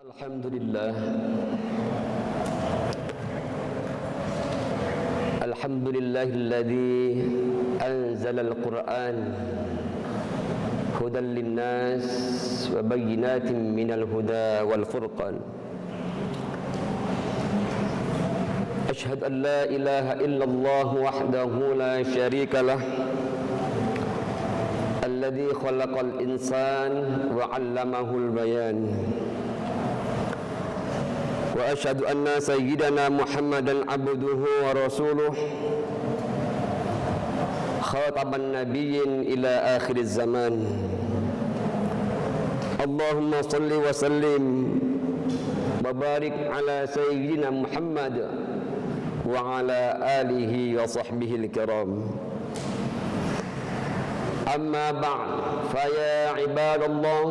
Alhamdulillah. Alhamdulillahilladzi anzala al-Qur'an hudan linnas wa bayyinatin minal huda wal furqan. Ashhadu an la ilaha illallah wahdahu la syarika lah, alladzi khalaqal insan wa 'allamahul bayan. Wa asyhadu anna sayyidana Muhammadan abduhu wa rasuluh, khataman nabiyyin ila akhiriz zaman. Allahumma salli wa sallim wa barik ala sayyidina Muhammad wa ala alihi wa sahbihi al-kiram. Amma ba'd, fa ya ibadallah,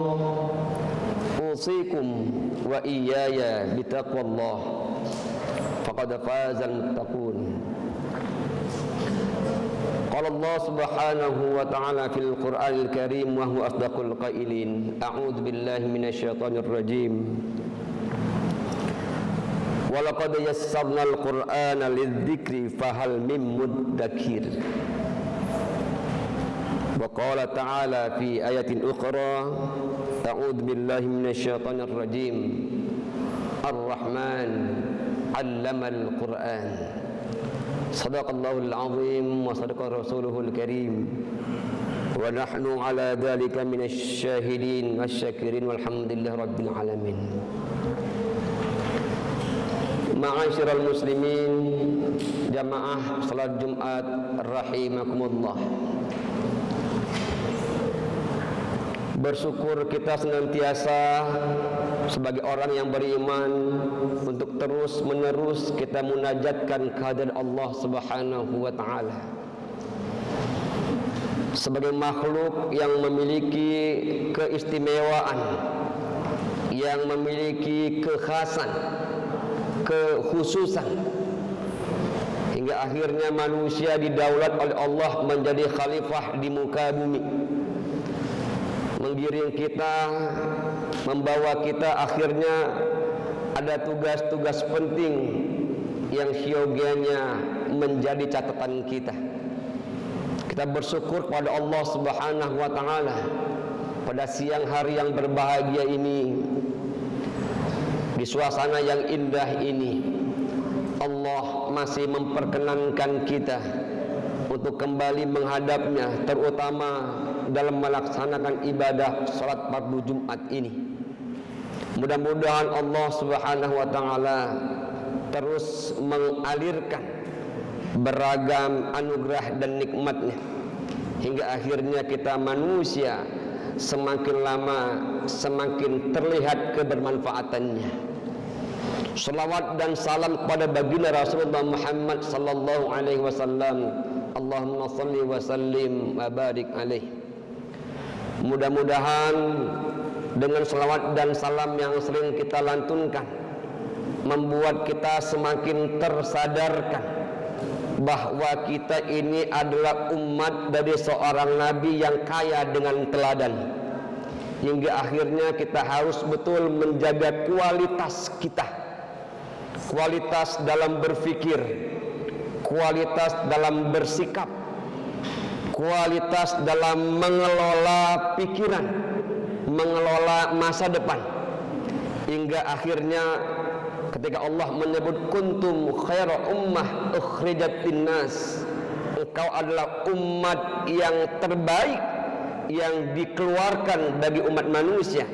usikum wa iyaya bitaqwallah, faqad fazal muttaqun. Qala Allah subhanahu wa ta'ala fil Qur'anil Karim wa huwa asdaqul qailin. A'udzu billahi minasyaitonir rajim. Wa laqad yassarnal Qur'ana lidzikri fahal mim muddakir. Wa qala ta'ala fi ayatin ukhra, a'udzu billahi minasyaitonir rajim. Ar-Rahman 'allamal Qur'an. Shadaqallahul 'azim wa shadaqa rasuluhul karim. Wa nahnu 'ala dzalika minasy syahidin wasyakirin walhamdulillahi rabbil alamin. Ma'asyiral muslimin, jamaah salat Jumat rahimakumullah. Bersyukur kita senantiasa sebagai orang yang beriman untuk terus menerus kita munajatkan kehadirat Allah Subhanahu wa ta'ala. Sebagai makhluk yang memiliki keistimewaan, yang memiliki kekhasan, kekhususan, hingga akhirnya manusia didaulat oleh Allah menjadi khalifah di muka bumi, menggiring kita, membawa kita. Akhirnya ada tugas-tugas penting yang siogianya menjadi catatan kita. Kita bersyukur kepada Allah Subhanahu wa ta'ala pada siang hari yang berbahagia ini, di suasana yang indah ini, Allah masih memperkenankan kita untuk kembali menghadapnya, terutama dalam melaksanakan ibadah salat fardu Jumat ini. Mudah-mudahan Allah Subhanahu wa ta'ala terus mengalirkan beragam anugerah dan nikmatnya, hingga akhirnya kita manusia semakin lama semakin terlihat kebermanfaatannya. Salawat dan salam kepada baginda Rasulullah Muhammad sallallahu alaihi wasallam. Allahumma salli wa sallim wa barik alaihi. Mudah-mudahan dengan salawat dan salam yang sering kita lantunkan membuat kita semakin tersadarkan bahwa kita ini adalah umat dari seorang nabi yang kaya dengan teladan, hingga akhirnya kita harus betul menjaga kualitas kita, kualitas dalam berfikir, kualitas dalam bersikap, kualitas dalam mengelola pikiran, mengelola masa depan, hingga akhirnya ketika Allah menyebut kuntum khaira ummah ukhrijat linnas, engkau adalah umat yang terbaik yang dikeluarkan bagi umat manusia,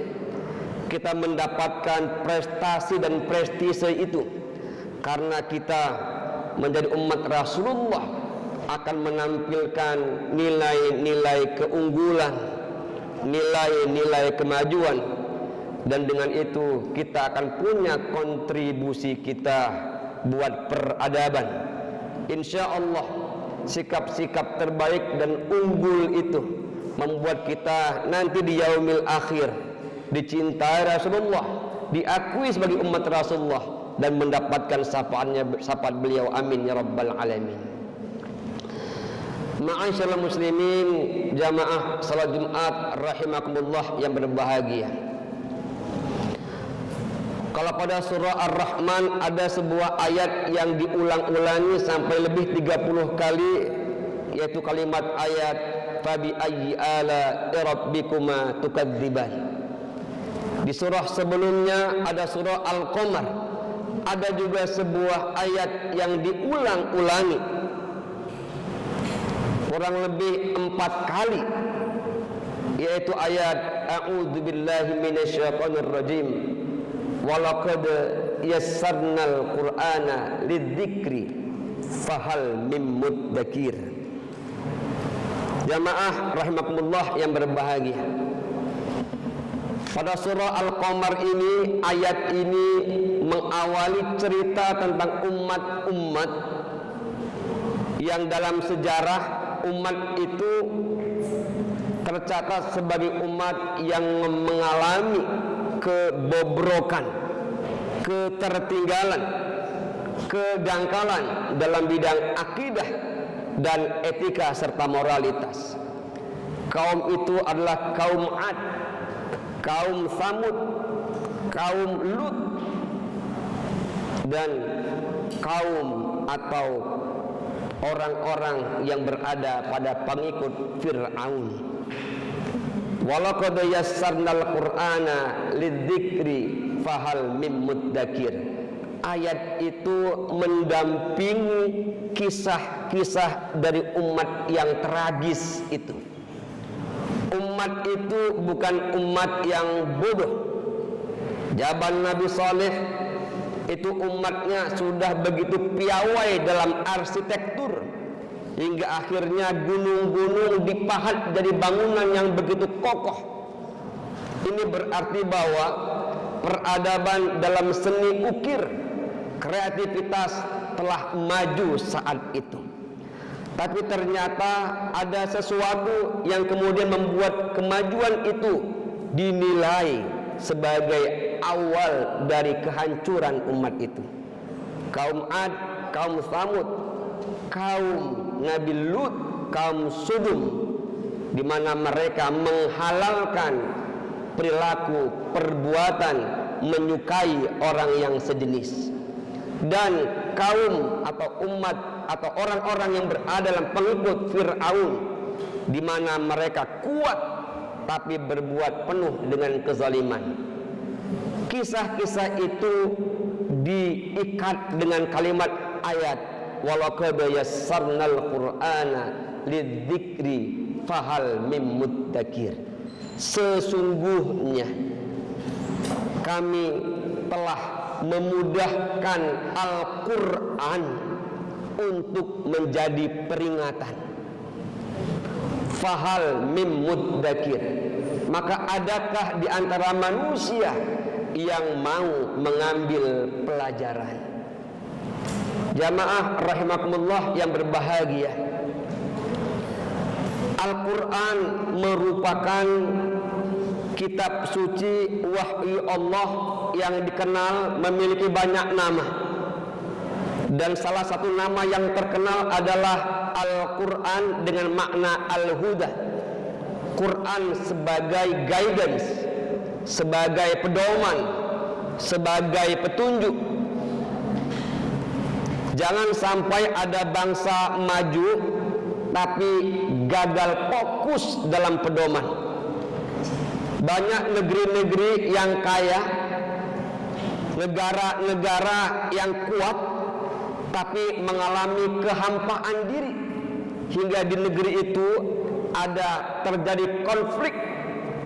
kita mendapatkan prestasi dan prestise itu karena kita menjadi umat Rasulullah akan menampilkan nilai-nilai keunggulan, nilai-nilai kemajuan, dan dengan itu kita akan punya kontribusi kita buat peradaban. Insya Allah sikap-sikap terbaik dan unggul itu membuat kita nanti di yaumil akhir dicintai Rasulullah, diakui sebagai umat Rasulullah, dan mendapatkan syafaat beliau. Amin ya rabbal alamin. Ma'asyiral muslimin, jamaah salat Jumat rahimakumullah yang berbahagia. Kalau pada surah Ar-Rahman ada sebuah ayat yang diulang-ulangi sampai lebih 30 kali, yaitu kalimat ayat fabi ayyi ala rabbikuma tukadziban. Di surah sebelumnya ada surah Al-Qamar, ada juga sebuah ayat yang diulang-ulangi kurang lebih 4 kali, yaitu ayat a'udzubillahi minasyaitonir rajim walaqad yassarnal qur'ana lidzikri fahal mim mudzakir. Jamaah rahimakumullah yang berbahagia, pada surah Al-Qamar ini, ayat ini mengawali cerita tentang umat-umat yang dalam sejarah umat itu tercatat sebagai umat yang mengalami kebobrokan, ketertinggalan, kedangkalan dalam bidang akidah dan etika serta moralitas. Kaum itu adalah kaum Ad, kaum Samud, kaum Lut, dan kaum atau orang-orang yang berada pada pengikut Fir'aun. Walaqad yassarnal qur'ana lidzikri fahal mim mudzakir. Ayat itu mendampingi kisah-kisah dari umat yang tragis itu. Umat itu bukan umat yang bodoh. Zaman Nabi Saleh itu umatnya sudah begitu piawai dalam arsitektur, hingga akhirnya gunung-gunung dipahat jadi bangunan yang begitu kokoh. Ini berarti bahwa peradaban dalam seni ukir, kreativitas telah maju saat itu. Tapi ternyata ada sesuatu yang kemudian membuat kemajuan itu dinilai sebagai awal dari kehancuran umat itu. Kaum Ad, kaum Samud, kaum Nabi Lut, kaum Sodom, di mana mereka menghalalkan perilaku, perbuatan menyukai orang yang sejenis. Dan kaum atau umat atau orang-orang yang berada dalam pengikut Fir'aun, di mana mereka kuat tapi berbuat penuh dengan kezaliman. Kisah-kisah itu diikat dengan kalimat ayat walaqad yassarnal qur'ana lidzikri fahal mim mudzakir. Sesungguhnya kami telah memudahkan Al-Qur'an untuk menjadi peringatan. Fahal mim mudzakir. Maka adakah di antara manusia yang mau mengambil pelajaran? Jamaah rahimakumullah yang berbahagia, Al-Quran merupakan kitab suci wahyu Allah yang dikenal memiliki banyak nama, dan salah satu nama yang terkenal adalah Al-Quran dengan makna Al-Huda. Quran sebagai guidance, sebagai pedoman, sebagai petunjuk. Jangan sampai ada bangsa maju tapi gagal fokus dalam pedoman. Banyak negeri-negeri yang kaya, negara-negara yang kuat, tapi mengalami kehampaan diri, hingga di negeri itu ada terjadi konflik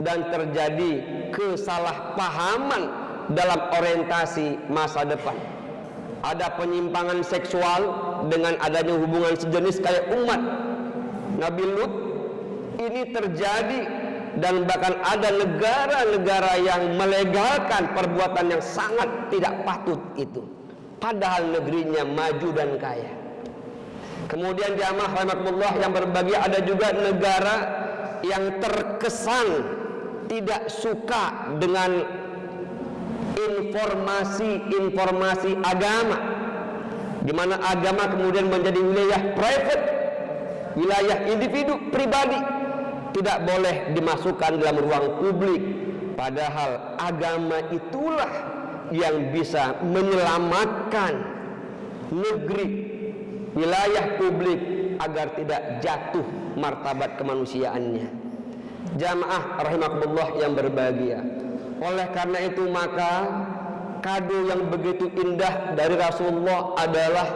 dan terjadi kesalahpahaman dalam orientasi masa depan. Ada penyimpangan seksual dengan adanya hubungan sejenis kayak umat Nabi Lut ini terjadi, dan bahkan ada negara-negara yang melegalkan perbuatan yang sangat tidak patut itu, padahal negerinya maju dan kaya. Kemudian jamaah rahimakumullah yang berbahagia, ada juga negara yang terkesan tidak suka dengan informasi agama, di mana agama kemudian menjadi wilayah private, wilayah individu pribadi, tidak boleh dimasukkan dalam ruang publik. Padahal agama itulah yang bisa menyelamatkan negeri, wilayah publik agar tidak jatuh martabat kemanusiaannya. Jamaah rahimakumullah yang berbahagia. Oleh karena itu maka kado yang begitu indah dari Rasulullah adalah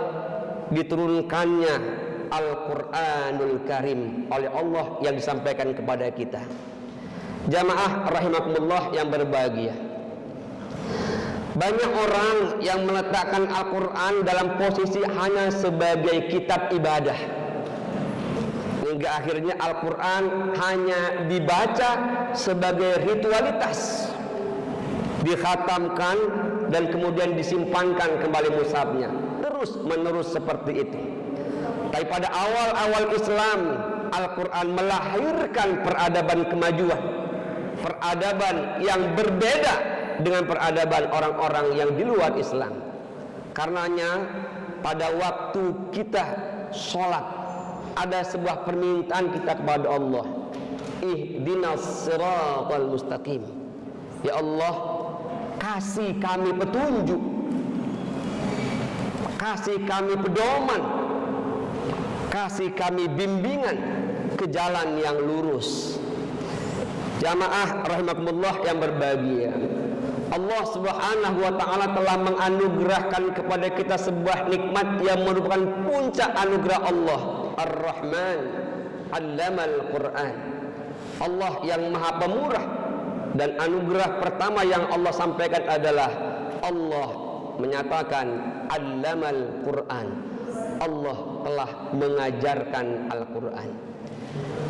diturunkannya Al-Quranul Karim oleh Allah yang disampaikan kepada kita. Jamaah rahimakumullah yang berbahagia. Banyak orang yang meletakkan Al-Quran dalam posisi hanya sebagai kitab ibadah, hingga akhirnya Al-Quran hanya dibaca sebagai ritualitas, dikhatamkan dan kemudian disimpankan kembali mushafnya, terus menerus seperti itu. Tapi pada awal-awal Islam, Al-Quran melahirkan peradaban kemajuan, peradaban yang berbeda dengan peradaban orang-orang yang di luar Islam. Karenanya pada waktu kita sholat ada sebuah permintaan kita kepada Allah, ihdinas siratal mustaqim. Ya Allah, kasih kami petunjuk, kasih kami pedoman, kasih kami bimbingan ke jalan yang lurus. Jamaah rahimakumullah yang berbahagia, Allah Subhanahu wa ta'ala telah menganugerahkan kepada kita sebuah nikmat yang merupakan puncak anugerah Allah, Ar-Rahman, Allamal Quran. Allah yang Maha Pemurah, dan anugerah pertama yang Allah sampaikan adalah Allah menyatakan Allamal Quran. Allah telah mengajarkan Al-Quran.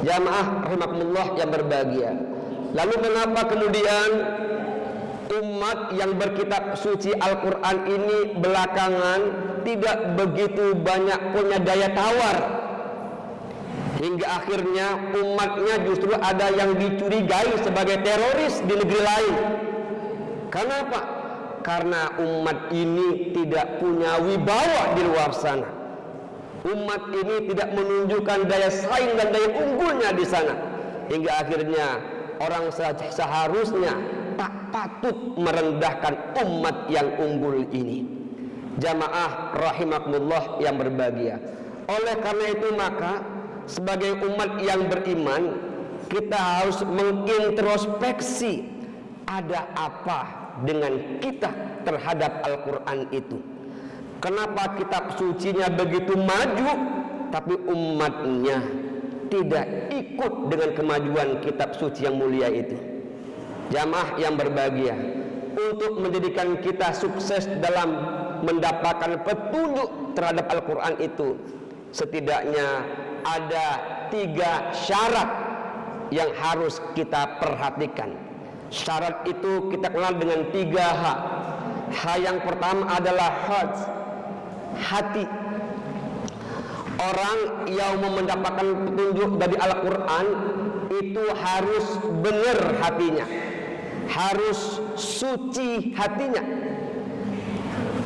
Jamaah rahimakumullah yang berbahagia. Lalu mengapa kemudian umat yang berkitab suci Al-Quran ini belakangan tidak begitu banyak punya daya tawar, hingga akhirnya umatnya justru ada yang dicurigai sebagai teroris di negeri lain? Kenapa? Karena umat ini tidak punya wibawa di luar sana. Umat ini tidak menunjukkan daya saing dan daya unggulnya di sana, hingga akhirnya orang seharusnya tak patut merendahkan umat yang unggul ini. Jamaah rahimakumullah yang berbahagia. Oleh karena itu maka sebagai umat yang beriman, kita harus mengintrospeksi ada apa dengan kita terhadap Al-Quran itu. Kenapa kitab sucinya begitu maju tapi umatnya tidak ikut dengan kemajuan kitab suci yang mulia itu? Jamaah yang berbahagia, untuk menjadikan kita sukses dalam mendapatkan petunjuk terhadap Al-Quran itu, setidaknya ada 3 syarat yang harus kita perhatikan. Syarat itu kita kenal dengan 3 H. H yang pertama adalah hati. Orang yang mau mendapatkan petunjuk dari Al-Quran itu harus benar hatinya, harus suci hatinya.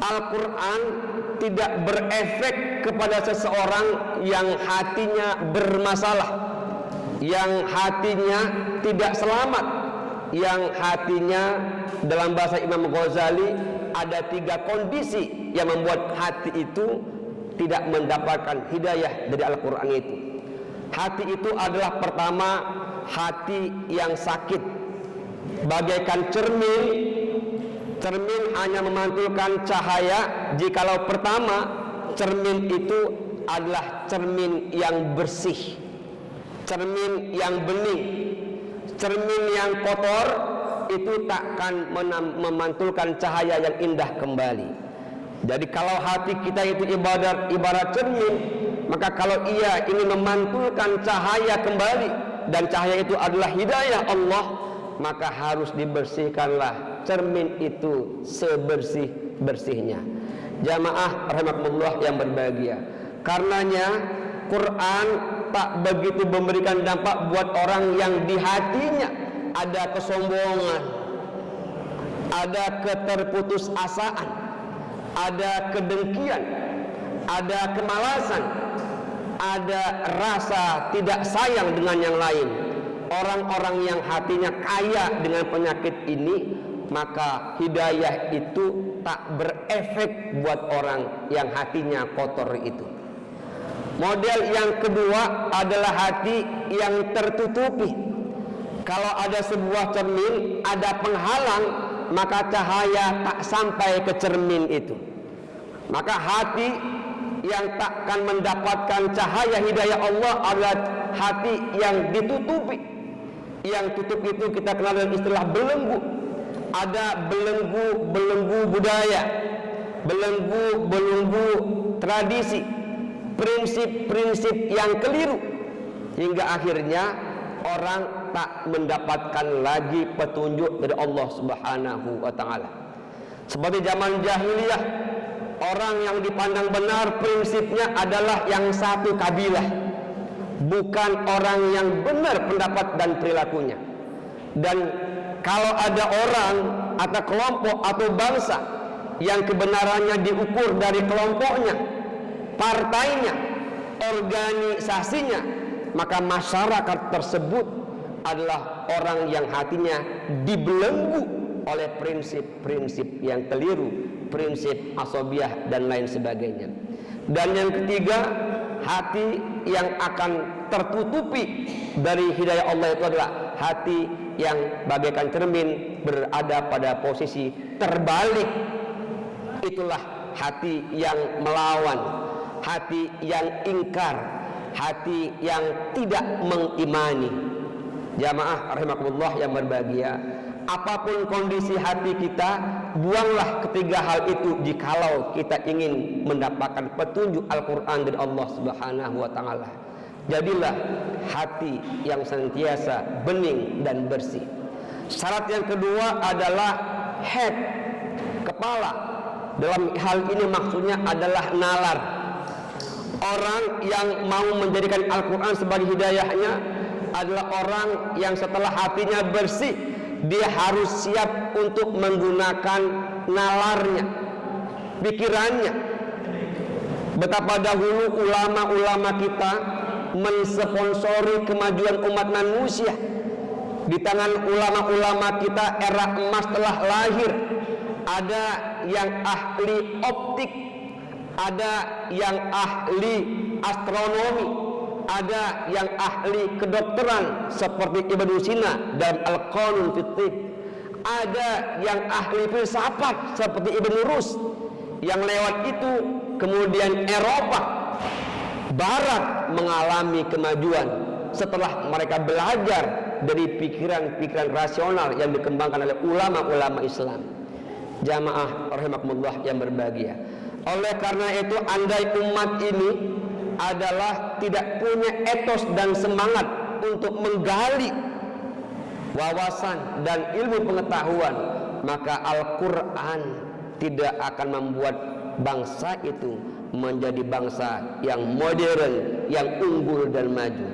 Al-Quran tidak berefek kepada seseorang yang hatinya bermasalah, yang hatinya tidak selamat, yang hatinya, dalam bahasa Imam Ghazali, ada 3 kondisi yang membuat hati itu tidak mendapatkan hidayah dari Al-Quran itu. Hati itu adalah pertama, hati yang sakit, bagaikan cermin. Cermin hanya memantulkan cahaya jikalau pertama cermin itu adalah cermin yang bersih, cermin yang bening. Cermin yang kotor itu takkan memantulkan cahaya yang indah kembali. Jadi kalau hati kita itu ibarat cermin, maka kalau ia ingin memantulkan cahaya kembali, dan cahaya itu adalah hidayah Allah, maka harus dibersihkanlah cermin itu sebersih-bersihnya. Jamaah rahimakumullah yang berbahagia, karenanya Quran tak begitu memberikan dampak buat orang yang di hatinya ada kesombongan, ada keterputusasaan, ada kedengkian, ada kemalasan, ada rasa tidak sayang dengan yang lain. Orang-orang yang hatinya kaya dengan penyakit ini, maka hidayah itu tak berefek buat orang yang hatinya kotor itu. Model yang kedua adalah hati yang tertutupi. Kalau ada sebuah cermin, ada penghalang, maka cahaya tak sampai ke cermin itu. Maka hati yang takkan mendapatkan cahaya hidayah Allah adalah hati yang ditutupi. Yang tutup itu kita kenal dengan istilah belenggu. Ada belenggu budaya, belenggu tradisi, prinsip-prinsip yang keliru, hingga akhirnya orang tak mendapatkan lagi petunjuk dari Allah Subhanahu wa taala. Seperti zaman jahiliyah, orang yang dipandang benar prinsipnya adalah yang satu kabilah, bukan orang yang benar pendapat dan perilakunya. Dan kalau ada orang atau kelompok atau bangsa yang kebenarannya diukur dari kelompoknya, partainya, organisasinya, maka masyarakat tersebut adalah orang yang hatinya dibelenggu oleh prinsip-prinsip yang keliru, prinsip asobiah dan lain sebagainya. Dan yang ketiga, hati yang akan tertutupi dari hidayah Allah itu adalah hati yang bagaikan cermin berada pada posisi terbalik. Itulah hati yang melawan, hati yang ingkar, hati yang tidak mengimani. Jamaah rahimakumullah yang berbahagia, apapun kondisi hati kita, buanglah ketiga hal itu jikalau kita ingin mendapatkan petunjuk Al-Quran dari Allah Subhanahu wa taala. Jadilah hati yang senantiasa bening dan bersih. Syarat yang kedua adalah head, kepala. Dalam hal ini maksudnya adalah nalar. Orang yang mau menjadikan Al-Quran sebagai hidayahnya adalah orang yang setelah hatinya bersih, dia harus siap untuk menggunakan nalarnya, pikirannya. Betapa dahulu ulama-ulama kita mensponsori kemajuan umat manusia. Di tangan ulama-ulama kita era emas telah lahir. Ada yang ahli optik, ada yang ahli astronomi, ada yang ahli kedokteran seperti Ibnu Sina dalam Al-Qanun fi Tibb, ada yang ahli filsafat seperti Ibnu Rus. Yang lewat itu kemudian Eropa Barat mengalami kemajuan setelah mereka belajar dari pikiran-pikiran rasional yang dikembangkan oleh ulama-ulama Islam. Jamaah rahimakumullah yang berbahagia, oleh karena itu andai umat ini adalah tidak punya etos dan semangat untuk menggali wawasan dan ilmu pengetahuan, maka Al-Quran tidak akan membuat bangsa itu menjadi bangsa yang modern, yang unggul dan maju.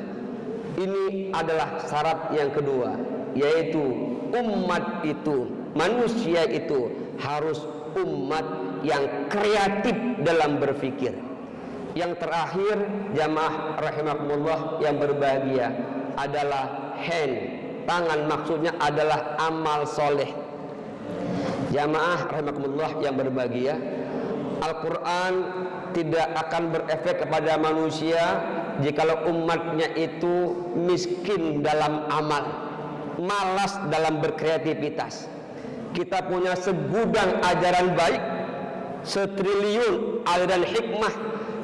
Ini adalah syarat yang kedua, yaitu umat itu, manusia itu harus umat yang kreatif dalam berpikir. Yang terakhir, jamaah rahimakumullah yang berbahagia, adalah hand, tangan, maksudnya adalah amal soleh. Jamaah rahimakumullah yang berbahagia, Al-Quran tidak akan berefek kepada manusia jikalau umatnya itu miskin dalam amal, malas dalam berkreativitas. Kita punya segudang ajaran baik, setriliun aliran hikmah,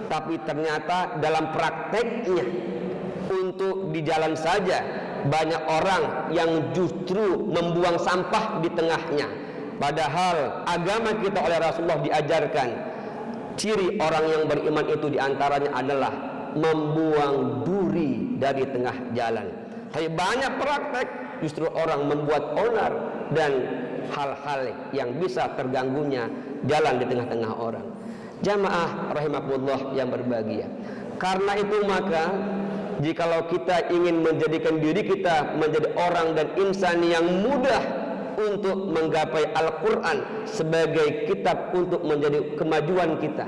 tapi ternyata dalam prakteknya untuk di jalan saja banyak orang yang justru membuang sampah di tengahnya. Padahal agama kita oleh Rasulullah diajarkan ciri orang yang beriman itu diantaranya adalah membuang duri dari tengah jalan. Tapi banyak praktek justru orang membuat onar dan hal-hal yang bisa terganggunya jalan di tengah-tengah orang. Jamaah rahimakumullah yang berbahagia, karena itu maka jikalau kita ingin menjadikan diri kita menjadi orang dan insan yang mudah untuk menggapai Al-Quran sebagai kitab untuk menjadi kemajuan kita,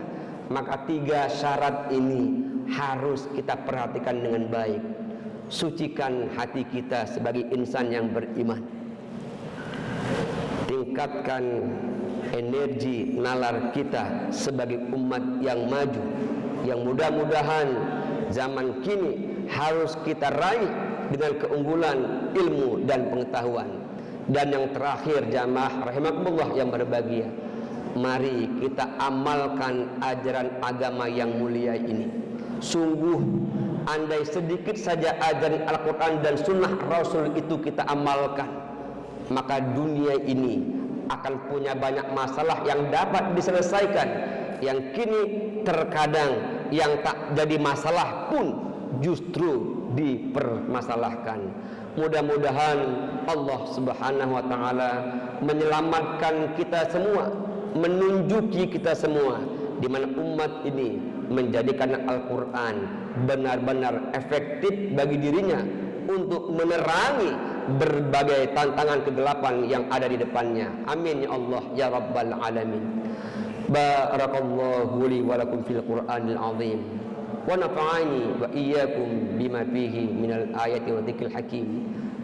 maka tiga syarat ini harus kita perhatikan dengan baik. Sucikan hati kita sebagai insan yang beriman. meningkatkan energi nalar kita sebagai umat yang maju, yang mudah-mudahan zaman kini harus kita raih dengan keunggulan ilmu dan pengetahuan. Dan yang terakhir, jamaah rahimakumullah yang berbahagia, mari kita amalkan ajaran agama yang mulia ini. Sungguh andai sedikit saja ajaran Al-Quran dan sunnah Rasul itu kita amalkan, maka dunia ini akan punya banyak masalah yang dapat diselesaikan, yang kini terkadang yang tak jadi masalah pun justru dipermasalahkan. Mudah-mudahan Allah Subhanahu wa taala menyelamatkan kita semua, menunjuki kita semua di mana umat ini menjadikan Al-Quran benar-benar efektif bagi dirinya untuk menerangi berbagai tantangan kegelapan yang ada di depannya. Amin ya Allah ya Rabbal Alamin. Barakallahu li wa lakum fil Qur'anil azim wa nafa'ani wa iyyakum bima fihi minal ayati wa dzikril hakim.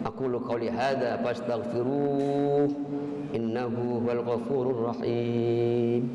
Aqulu qawli hadza fastaghfiruh innahu huwal ghafurur rahim.